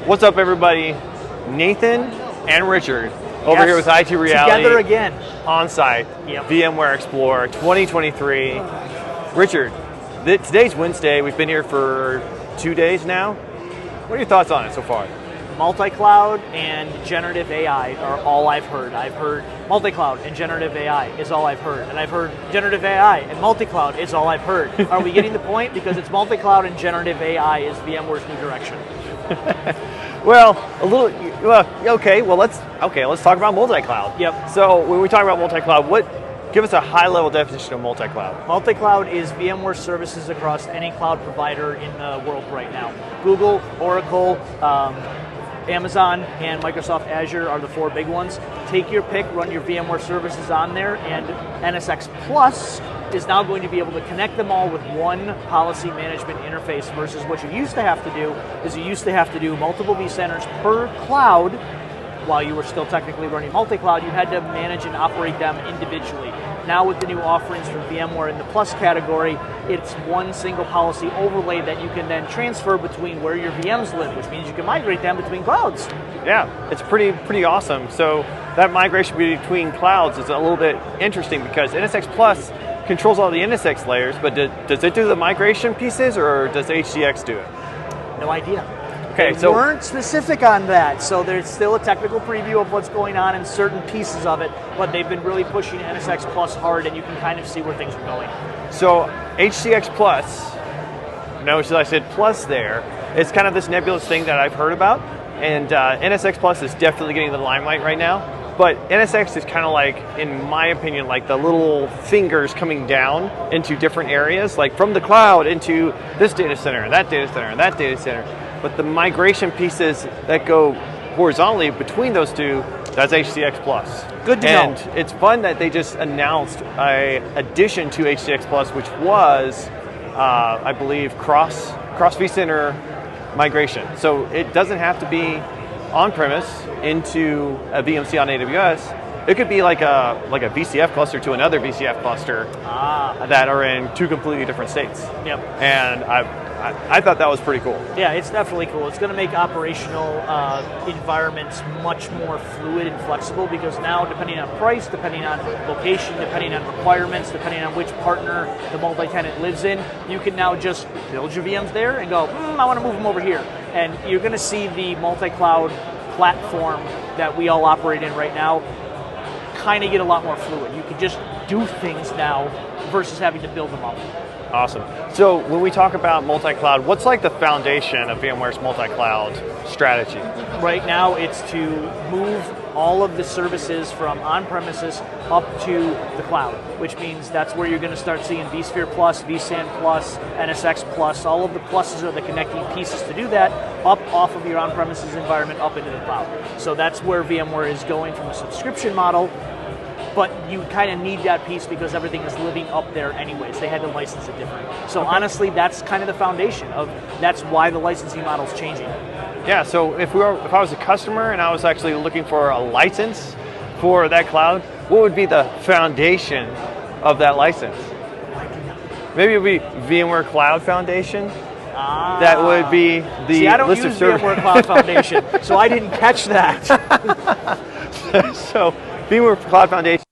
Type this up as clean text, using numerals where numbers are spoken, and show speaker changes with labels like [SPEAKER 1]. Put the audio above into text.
[SPEAKER 1] What's up, everybody? Nathan and Richard over here with IT Reality.
[SPEAKER 2] Together again.
[SPEAKER 1] On site.
[SPEAKER 2] Yep.
[SPEAKER 1] VMware Explore 2023. Richard, today's Wednesday. We've been here for 2 days now. What are your thoughts on it so far?
[SPEAKER 2] Multi-cloud and generative AI are all I've heard. I've heard multi-cloud and generative AI is all I've heard. And I've heard generative AI and multi-cloud is all I've heard. Are we getting the point? Because it's multi-cloud and generative AI is VMware's new direction.
[SPEAKER 1] Well, okay. Well, let's talk about multi-cloud.
[SPEAKER 2] Yep.
[SPEAKER 1] So when we talk about multi-cloud, give us a high-level definition of multi-cloud.
[SPEAKER 2] Multi-cloud is VMware services across any cloud provider in the world right now. Google, Oracle, Amazon, and Microsoft Azure are the four big ones. Take your pick, run your VMware services on there, and NSX Plus is now going to be able to connect them all with one policy management interface versus what you used to have to do is you used to have to do multiple vCenters per cloud. While you were still technically running multi-cloud, you had to manage and operate them individually. Now with the new offerings from VMware in the Plus category, it's one single policy overlay that you can then transfer between where your VMs live, which means you can migrate them between clouds.
[SPEAKER 1] Yeah, it's pretty awesome. So that migration between clouds is a little bit interesting because NSX Plus controls all the NSX layers, but does it do the migration pieces or does HCX do it?
[SPEAKER 2] No idea.
[SPEAKER 1] Okay,
[SPEAKER 2] they weren't specific on that, so there's still a technical preview of what's going on in certain pieces of it, but they've been really pushing NSX Plus hard, and you can kind of see where things are going.
[SPEAKER 1] So HCX Plus, notice I said plus there, it's kind of this nebulous thing that I've heard about, and NSX Plus is definitely getting the limelight right now, but NSX is kind of like, in my opinion, like the little fingers coming down into different areas, like from the cloud into this data center, and that data center, and that data center. But the migration pieces that go horizontally between those two, that's HCX Plus.
[SPEAKER 2] Good to know.
[SPEAKER 1] And it's fun that they just announced an addition to HCX Plus, which was, I believe, cross vCenter migration. So it doesn't have to be on-premise into a VMC on AWS. It could be like a VCF cluster to another VCF cluster that are in two completely different states.
[SPEAKER 2] Yep.
[SPEAKER 1] And I thought that was pretty cool.
[SPEAKER 2] Yeah, it's definitely cool. It's going to make operational environments much more fluid and flexible because now, depending on price, depending on location, depending on requirements, depending on which partner the multi-tenant lives in, you can now just build your VMs there and go, I want to move them over here. And you're going to see the multi-cloud platform that we all operate in right now kind of get a lot more fluid. You can just do things now versus having to build them up.
[SPEAKER 1] Awesome. So when we talk about multi-cloud, what's like the foundation of VMware's multi-cloud strategy? Right
[SPEAKER 2] now, it's to move all of the services from on-premises up to the cloud, which means that's where you're going to start seeing vSphere Plus, vSAN Plus, NSX Plus, all of the pluses are the connecting pieces to do that, up off of your on-premises environment up into the cloud. So that's where VMware is going from a subscription model. But you kind of need that piece because everything is living up there anyways. They had to license it different. So honestly, that's kind of the foundation that's why the licensing model is changing.
[SPEAKER 1] Yeah, so if I was a customer and I was actually looking for a license for that cloud, what would be the foundation of that license? Maybe it would be VMware Cloud Foundation. That would be the
[SPEAKER 2] I don't
[SPEAKER 1] list
[SPEAKER 2] use
[SPEAKER 1] of services.
[SPEAKER 2] VMware Cloud Foundation, so I didn't catch that.
[SPEAKER 1] So VMware Cloud Foundation